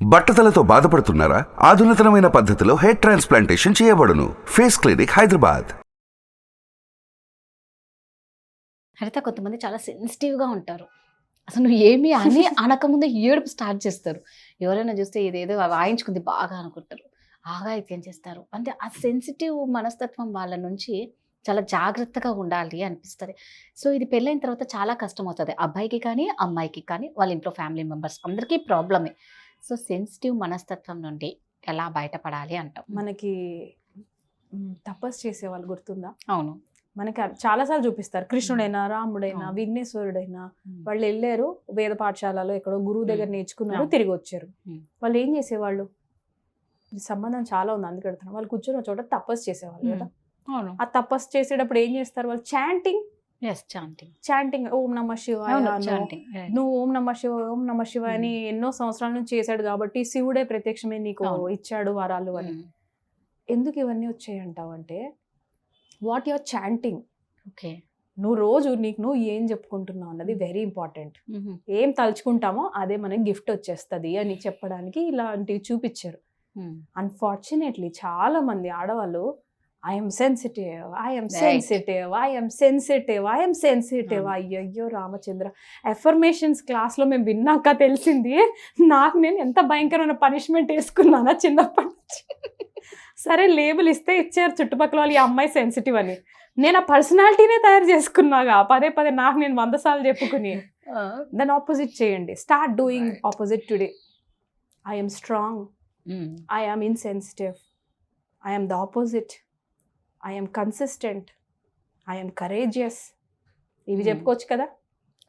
బట్టతలతో బాధపడుతున్నారా? ఆధునితనమైన పద్ధతిలో hair transplantation చేయబడును. Face clinic, Hyderabad. హరిత, కొంతమంది చాలా సెన్సిటివ్గా ఉంటారు. అసలు నువ్వు ఏమి అని అనకముందే ఏడుపు స్టార్ట్ చేస్తారు. ఎవరైనా చూస్తే ఇదేదో వాయించుకుంది బాగా అనుకుంటారు, ఆగాయిత్యం చేస్తారు. అంటే ఆ సెన్సిటివ్ మనస్తత్వం వాళ్ళ నుంచి చాలా జాగ్రత్తగా ఉండాలి అనిపిస్తుంది. సో ఇది పెళ్ళైన తర్వాత చాలా కష్టం అవుతుంది, అబ్బాయికి కానీ అమ్మాయికి కానీ, వాళ్ళ ఇంట్లో ఫ్యామిలీ మెంబర్స్ అందరికీ ప్రాబ్లమే. సో సెన్సిటివ్ మనస్తత్వం నుండి ఎలా బయటపడాలి అంటాం? మనకి తపస్సు చేసేవాళ్ళు గుర్తుందా? అవును, మనకి చాలాసార్లు చూపిస్తారు. కృష్ణుడైనా, రాముడైనా, విఘ్నేశ్వరుడైనా వాళ్ళు వెళ్ళారు వేద పాఠశాలలో, ఎక్కడో గురువు దగ్గర నేర్చుకున్నారు, తిరిగి వచ్చారు. వాళ్ళు ఏం చేసేవాళ్ళు? ఈ సంబంధం చాలా ఉంది అందుకు అడుగుతున్నాను. వాళ్ళు కూర్చొని ఒక చోట తపస్సు చేసేవాళ్ళు కదా. ఆ తపస్సు చేసేటప్పుడు ఏం చేస్తారు వాళ్ళు? చాంటింగ్ ఓం నమ శివాయ, నువ్వు ఓం నమ శివాయ ఓం నమ శివాయ అని ఎన్నో సంవత్సరాల నుంచి చేశాడు కాబట్టి శివుడే ప్రత్యక్షమే నీకు ఇచ్చాడు వరాలు అని. ఎందుకు ఇవన్నీ వచ్చాయంటావు అంటే, వాట్ యువర్ చాంటింగ్. ఓకే, నువ్వు రోజు నువ్వు ఏం చెప్పుకుంటున్నావు అన్నది వెరీ ఇంపార్టెంట్. ఏం తలుచుకుంటామో అదే మనకి గిఫ్ట్ వచ్చేస్తుంది అని చెప్పడానికి ఇలాంటివి చూపించారు. అన్ఫార్చునేట్లీ చాలా మంది ఆడవాళ్ళు ఐఎమ్ సెన్సిటివ్, అయ్యయ్యో రామచంద్ర. ఎఫర్మేషన్స్ క్లాస్లో మేము విన్నాక తెలిసింది నాకు నేను ఎంత భయంకరమైన పనిష్మెంట్ వేసుకున్నానా చిన్నప్పటి నుంచి. సరే లేబుల్ ఇస్తే ఇచ్చారు చుట్టుపక్కల వాళ్ళు, ఈ అమ్మాయి సెన్సిటివ్ అని. నేను ఆ పర్సనాలిటీనే తయారు చేసుకున్నాగా పదే పదే నాకు నేను 100 సార్లు చెప్పుకుని. దాన్ని ఆపోజిట్ చేయండి. Start doing opposite today. I'm strong, I'm insensitive, I'm the opposite, I'm consistent, I'm courageous. ఇవి చెప్పుకోవచ్చు కదా.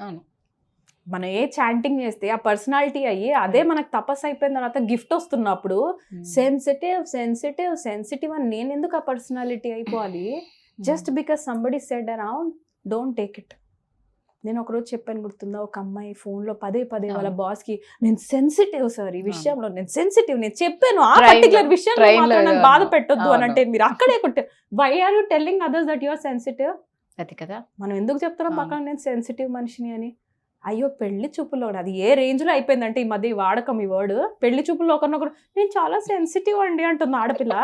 అవును, మనం ఏ చాంటింగ్ చేస్తే ఆ పర్సనాలిటీ అయ్యి అదే మనకు తపస్సు అయిపోయిన తర్వాత గిఫ్ట్ వస్తున్నప్పుడు సెన్సిటివ్ అని నేను ఎందుకు ఆ పర్సనాలిటీ అయిపోవాలి? Just because somebody said around, don't take it. నేను ఒకరోజు చెప్పాను గుర్తుందా, ఒక అమ్మాయి ఫోన్లో పదే వాళ్ళ బాస్కి నేను సెన్సిటివ్ సార్, ఈ విషయంలో నేను సెన్సిటివ్, నేను చెప్పాను ఆ పర్టికులర్ విషయంలో నాకు బాధ పెట్టొద్దు అని అంటే మీరు అక్కడే కొట్టారు. Why are you telling others that you are sensitive? అది కదా మనం ఎందుకు చెప్తున్నాం పక్కన నేను సెన్సిటివ్ మనిషిని అని? అయ్యో పెళ్లి చూపుల్లో అది ఏ రేంజ్లో అయిపోయిందంటే ఈ మధ్య వాడకం ఈ వర్డ్. పెళ్లి చూపుల్లో ఒకరినొకరు నేను చాలా సెన్సిటివ్ అండి అంటుంది ఆడపిల్ల.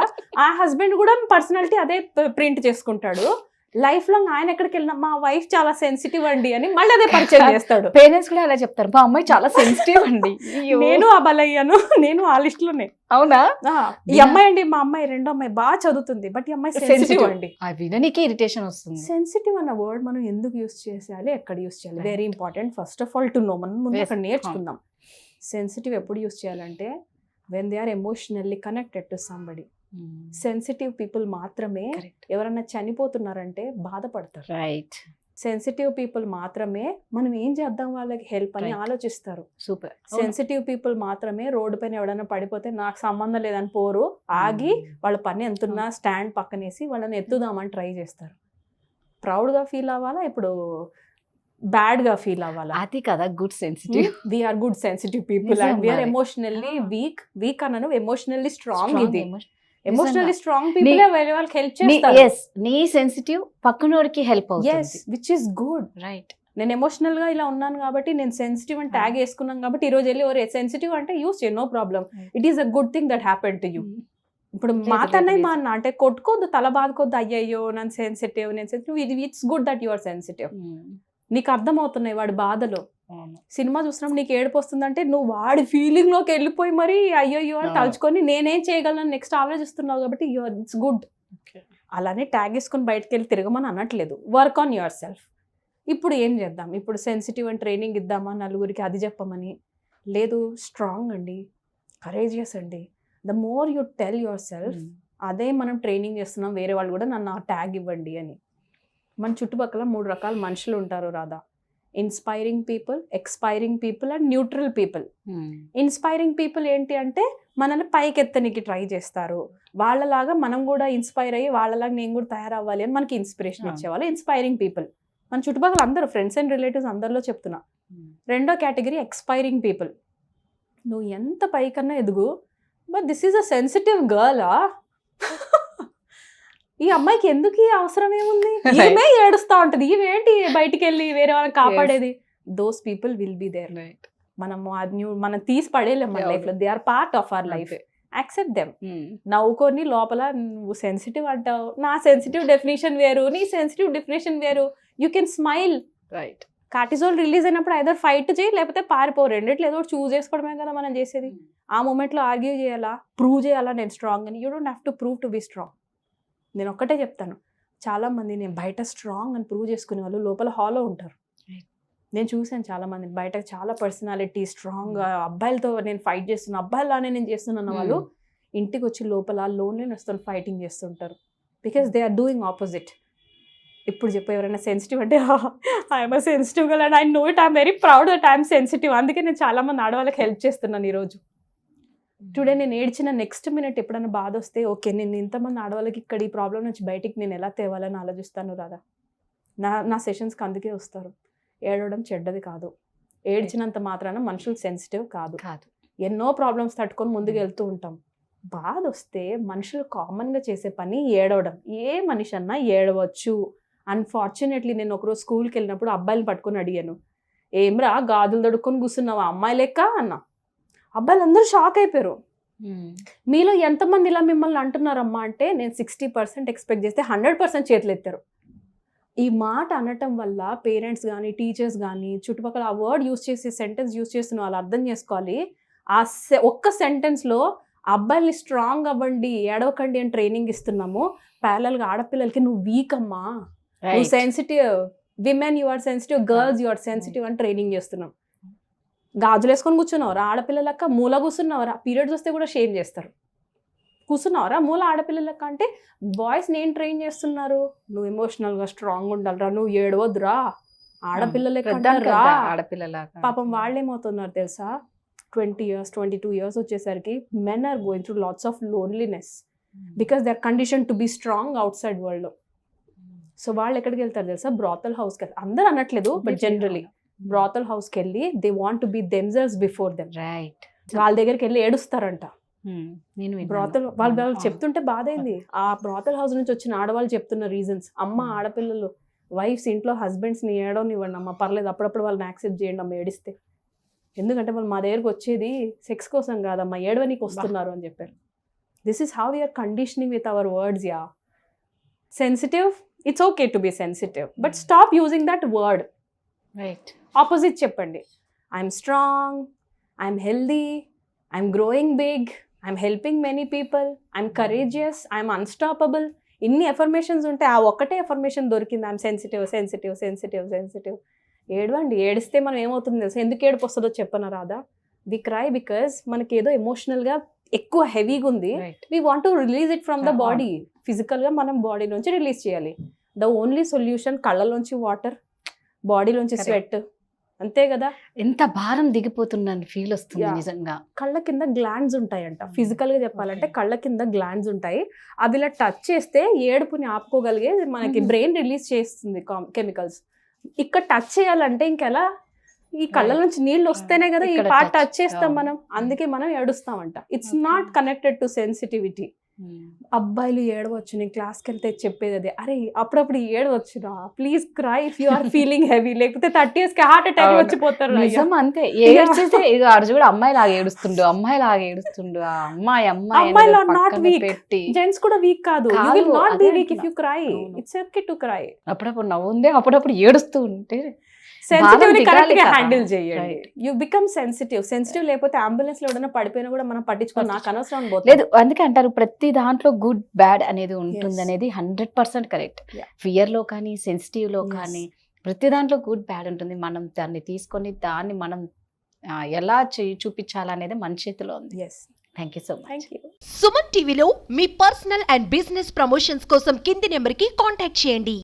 ఆ హస్బెండ్ కూడా పర్సనాలిటీ అదే ప్రింట్ చేసుకుంటాడు. లైఫ్ లాంగ్ ఆయన ఎక్కడికి వెళ్ళినా మా వైఫ్ చాలా సెన్సిటివ్ అండి అని మళ్ళీ అదే పరిచయం చేస్తాడు. పేరెంట్స్ కూడా అలా చెప్తారు, మా అమ్మాయి చాలా సెన్సిటివ్ అండి. నేను ఆ బలయ్యాను, నేను ఆ లిస్ట్ లోనే. అవునా? ఈ అమ్మాయి అండి, మా అమ్మాయి రెండో అమ్మాయి బాగా చదువుతుంది, బట్ ఈ అమ్మాయి సెన్సిటివ్ అండి. విననికి ఇరిటేషన్ వస్తుంది. సెన్సిటివ్ అన్న వర్డ్ మనం ఎందుకు యూస్ చేయాలి, ఎక్కడ యూస్ చేయాలి, very important. First of all to know. మనం ముందు అక్కడ నేర్చుకుందాం. సెన్సిటివ్ ఎప్పుడు యూస్ చేయాలంటే when they are emotionally connected to somebody. Sensitive people మాత్రమే ఎవరన్నా చనిపోతున్నారంటే బాధపడతారు. రైట్. సెన్సిటివ్ పీపుల్ మాత్రమే మనం ఏం చేద్దాం వాళ్ళకి హెల్ప్ అని ఆలోచిస్తారు. సూపర్. సెన్సిటివ్ పీపుల్ మాత్రమే రోడ్డు పైన ఎవడైనా పడిపోతే నాకు సంబంధం లేదని పోరు, ఆగి వాళ్ళ పని ఎంతున్నా స్టాండ్ పక్కనేసి వాళ్ళని ఎత్తుదామని ట్రై చేస్తారు. ప్రౌడ్గా ఫీల్ అవ్వాలా, ఇప్పుడు బ్యాడ్ గా ఫీల్ అవ్వాలా? అది కదా good sensitive. We are good sensitive people and we are emotionally weak అన్నాను, ఎమోషనల్లీ స్ట్రాంగ్. ఇది ఎమోషనల్లీ స్ట్రాంగ్ పీపుల్ వాళ్ళకి హెల్ప్ చేస్తారు. నీ సెన్సిటివ్ పక్కనోడికి హెల్ప్ అవుతుంది, విచ్ ఇస్ గుడ్. రైట్. నేను ఎమోషనల్ గా ఇలా ఉన్నాను కాబట్టి నేను సెన్సిటివ్ అని ట్యాగ్ వేసుకున్నాను కాబట్టి ఈ రోజు వెళ్ళి ఎవరు సెన్సిటివ్ అంటే యూస్ చేయ, no problem. It is a good thing that happen to you. ఇప్పుడు మా తన్నయ్య మా అన్న అంటే కొట్టుకోద్దు, తల బాదుకోద్దు, అయ్యయ్యో నేను sensitive. It's good that you are sensitive. నీకు అర్థమవుతున్నాయి వాడి బాధలు. సినిమా చూసినప్పుడు నీకు ఏడుపు వస్తుందంటే నువ్వు వాడి ఫీలింగ్ లోకి వెళ్ళిపోయి మరి అయ్యో అని తలుచుకొని నేనేం చేయగలను నెక్స్ట్ ఆలోచిస్తున్నావు కాబట్టి ఇట్స్ గుడ్. అలానే ట్యాగ్ వేసుకొని బయటకు వెళ్ళి తిరగమని అనట్లేదు. Work on your self. ఇప్పుడు ఏం చేద్దాం? ఇప్పుడు సెన్సిటివ్ అని ట్రైనింగ్ ఇద్దామా నలుగురికి, అది చెప్పమని లేదు. స్ట్రాంగ్ అండి, కరేజియస్ అండి. The more you tell your self, అదే మనం ట్రైనింగ్ చేస్తున్నాం. వేరే వాళ్ళు కూడా నన్ను ట్యాగ్ ఇవ్వండి అని. మన చుట్టుపక్కల 3 రకాల మనుషులు ఉంటారు Radha. Inspiring people, expiring people and neutral people. Inspiring people ఏంటి అంటే మనల్ని పైకెత్తనికి ట్రై చేస్తారు. వాళ్ళలాగా మనం కూడా ఇన్స్పైర్ అయ్యి వాళ్ళలాగా నేను కూడా తయారవ్వాలి అని మనకి ఇన్స్పిరేషన్ ఇచ్చేవాళ్ళు ఇన్స్పైరింగ్ పీపుల్. మన చుట్టుపక్కల అందరూ ఫ్రెండ్స్ అండ్ రిలేటివ్స్ అందరిలో చెప్తున్నా. రెండో కేటగిరీ ఎక్స్పైరింగ్ పీపుల్. నువ్వు ఎంత పైకన్నా ఎదుగు, but this is a sensitive girl. ఈ అమ్మాయికి ఎందుకు ఈ అవసరం ఏముంది, ఈమె ఏడుస్తా ఉంటది, ఇవేంటి బయటికి వెళ్ళి వేరే వాళ్ళని కాపాడేది. Those people will be there. మనం తీసి పడేయలేం మన లైఫ్ లో. They are part of our life. Accept them. నవ్వుకొని లోపల నువ్వు సెన్సిటివ్ అంటావు, నా సెన్సిటివ్ డెఫినేషన్ వేరు, నీ సెన్సిటివ్ డెఫినేషన్ వేరు. You can smile. Right. Cortisol release అయినప్పుడు ఐదర్ ఫైట్ చేయి లేకపోతే పారిపో. రెండిట్లో ఏదో చూస్ చేసుకోవడమే కదా మనం చేసేది. ఆ మూమెంట్లో ఆర్గ్యూ చేయాలా, ప్రూవ్ చేయాలా నేను స్ట్రాంగ్ అని. You don't have to prove to be strong. నేను ఒక్కటే చెప్తాను, చాలా మంది నేను బయట స్ట్రాంగ్ అని ప్రూవ్ చేసుకునే వాళ్ళు లోపల హాలో ఉంటారు. నేను చూసాను చాలా మంది బయట చాలా పర్సనాలిటీ స్ట్రాంగ్, అబ్బాయిలతో నేను ఫైట్ చేస్తున్నా, అబ్బాయిలానే నేను చేస్తున్నా వాళ్ళు ఇంటికి వచ్చి లోపల లోన్లీనెస్ తో ఫైటింగ్ చేస్తుంటారు. Because they are doing opposite. ఇప్పుడు చెప్పు ఎవరైనా సెన్సిటివ్ అంటే I'm sensitive girl and I know it, I'm very proud that I'm sensitive. అందుకే నేను చాలా మంది ఆడవాళ్ళకి హెల్ప్ చేస్తున్నాను ఈరోజు. టుడే నేను ఏడ్చిన నెక్స్ట్ మినిట్ ఎప్పుడైనా బాధ వస్తే ఓకే నేను ఇంతమంది ఆడవాళ్ళకి ఇక్కడ ఈ ప్రాబ్లం నుంచి బయటికి నేను ఎలా తేవాలని ఆలోచిస్తాను రాదా. నా సెషన్స్కి అందుకే వస్తారు. ఏడవడం చెడ్డది కాదు, ఏడ్చినంత మాత్రాన మనుషులు సెన్సిటివ్ కాదు. ఎన్నో ప్రాబ్లమ్స్ తట్టుకొని ముందుకు వెళ్తూ ఉంటాం. బాధ వస్తే మనుషులు కామన్గా చేసే పని ఏడవడం. ఏ మనిషి అన్నా ఏడవచ్చు. అన్ఫార్చునేట్లీ నేను ఒకరోజు స్కూల్కి వెళ్ళినప్పుడు అబ్బాయిలు పట్టుకొని అడిగాను, ఏమ్రా గాజులు దొడుక్కొని కూర్చున్నావా అమ్మాయి లెక్క అన్నా. అబ్బాయిలు అందరూ షాక్ అయిపోయారు. మీలో ఎంతమంది ఇలా మిమ్మల్ని అంటున్నారమ్మా అంటే నేను 60% ఎక్స్పెక్ట్ చేస్తే 100% చేతులు ఎత్తారు. ఈ మాట అనటం వల్ల పేరెంట్స్ కానీ టీచర్స్ కానీ చుట్టుపక్కల ఆ వర్డ్ యూస్ చేసే సెంటెన్స్ యూస్ చేస్తున్న వాళ్ళు అర్థం చేసుకోవాలి. ఆ ఒక్క సెంటెన్స్లో అబ్బాయిల్ని స్ట్రాంగ్ అవ్వండి, ఏడవకండి అని ట్రైనింగ్ ఇస్తున్నాము. ప్యారలల్గా ఆడపిల్లలకి నువ్వు వీక్ అమ్మా, నువ్వు sensitive, women you are sensitive, girls you are sensitive అని ట్రైనింగ్ చేస్తున్నాం. గాజులు వేసుకొని కూర్చున్నావరా ఆడపిల్లలక్క, మూల కూర్చున్నావరా, పీరియడ్స్ వస్తే కూడా షేమ్ చేస్తారు. కూర్చున్నావరా మూల ఆడపిల్లలక్క అంటే బాయ్స్ నేను ట్రైన్ చేస్తున్నారు. నువ్వు ఎమోషనల్గా స్ట్రాంగ్ ఉండాలిరా, నువ్వు ఏడవద్దురా, ఆడపిల్లలే ఆడపిల్లల. పాపం వాళ్ళు ఏమవుతున్నారు తెలుసా, 20 years 22 years వచ్చేసరికి men are going through lots of loneliness because they are condition to be strong outside world. So వాళ్ళు ఎక్కడికి వెళ్తారు తెలుసా, బ్రాతల్ హౌస్కి వెళ్తారు. అందరూ అనట్లేదు బట్ జనరలీ బ్రాతల్ హౌస్కి వెళ్ళి they want to be themselves before them. Right. వాళ్ళ దగ్గరికి వెళ్ళి ఏడుస్తారంట. బ్రాతల్ వాళ్ళు చెప్తుంటే బాధైంది. ఆ బ్రాతల్ హౌస్ నుంచి వచ్చిన ఆడవాళ్ళు చెప్తున్న రీజన్స్, అమ్మ ఆడపిల్లలు వైఫ్స్ ఇంట్లో హస్బెండ్స్ని ఏడవనివ్వండి అమ్మ, పర్లేదు అప్పుడప్పుడు వాళ్ళని యాక్సెప్ట్ చేయండి అమ్మ ఏడిస్తే, ఎందుకంటే వాళ్ళు మా దగ్గరకు వచ్చేది సెక్స్ కోసం కాదమ్మా ఏడవనికి వస్తున్నారు అని చెప్పారు. This is how we are conditioning with our words. Yeah sensitive, it's okay to be sensitive but stop using that word. Right. Opposite చెప్పండి. I'm strong, I'm healthy, I'm growing big, I'm helping many people, I'm courageous, I'm unstoppable. ఇన్ని affirmations ఉంటే ఆ ఒక్కటే affirmation దొరికింది, I'm sensitive sensitive sensitive sensitive. ఏడవండి, ఏడిస్తే మనం ఏమవుతుంది తెలుసా, ఎందుకు ఏడుపు వస్తుందో చెప్పనా రాదా. వి క్రై బికాస్ మనకి ఏదో ఎమోషనల్గా ఎక్కువ హెవీగా ఉంది. We want to release it from the body. ఫిజికల్గా మనం బాడీ నుంచి రిలీజ్ చేయాలి. ద ఓన్లీ సొల్యూషన్ కళ్ళలోంచి వాటర్, బాడీలోంచి స్వెట్, అంతే కదా. ఎంత భారం దిగిపోతుందని ఫీల్ వస్తుంది నిజంగా. కళ్ళ కింద గ్లాండ్స్ ఉంటాయంట. ఫిజికల్గా చెప్పాలంటే కళ్ళ కింద గ్లాండ్స్ ఉంటాయి. అవి ఇలా టచ్ చేస్తే ఏడుపుని ఆపుకోగలిగే మనకి బ్రెయిన్ రిలీజ్ చేస్తుంది కెమికల్స్. ఇక్కడ టచ్ చేయాలంటే ఇంకెలా, ఈ కళ్ళ నుంచి నీళ్ళు వస్తేనే కదా ఈ పార్ట్ టచ్ చేస్తాం మనం, అందుకే మనం ఏడుస్తామంట. It's not connected to sensitivity. అబ్బాయిలు ఏడవచ్చు, నేను క్లాస్కి వెళ్తే చెప్పేది అదే, అరే అప్పుడప్పుడు ఏడవచ్చురా, please cry if you are feeling heavy, లేకపోతే 30 years కి హార్ట్ అటాక్ వచ్చిపోతారు. అంతే ఏడ్చేస్తే ఇక అడు కూడా అమ్మాయి లాగా ఏడుస్తుండు, అమ్మాయి లాగా ఏడుస్తుండు, అమ్మాయి పెట్టి. జెంట్స్ కూడా వీక్ కాదు, you will not be week if you cry. It's okay to cry. అప్పుడప్పుడు నవ్వుందే, అప్పుడప్పుడు ఏడుస్తూ ఉంటే సెన్సిటివ్ని కరెక్ట్ గా హ్యాండిల్ చేయండి. You become sensitive. సెన్సిటివ్ లేకపోతే అంబులెన్స్ లో ఎవరైనా పడిపోయినా కూడా మనం పట్టించుకోవాలి, నాకు అనవసరం లేదు. అందుకే అంటారు ప్రతి దాంట్లో గుడ్ బ్యాడ్ అనేది ఉంటుంది అనేది 100% కరెక్ట్. ఫియర్ లో కానీ సెన్సిటివ్ లో కానీ ప్రతి దాంట్లో గుడ్ బ్యాడ్ ఉంటుంది. మనం దాన్ని తీసుకొని దాన్ని మనం ఎలా చూపించాలనేది మన చేతిలో ఉంది. Thank you so much. Suman టీవీలో మీ పర్సనల్ అండ్ బిజినెస్ ప్రమోషన్స్ కోసం కింది నెంబర్కి కాంటాక్ట్ చేయండి.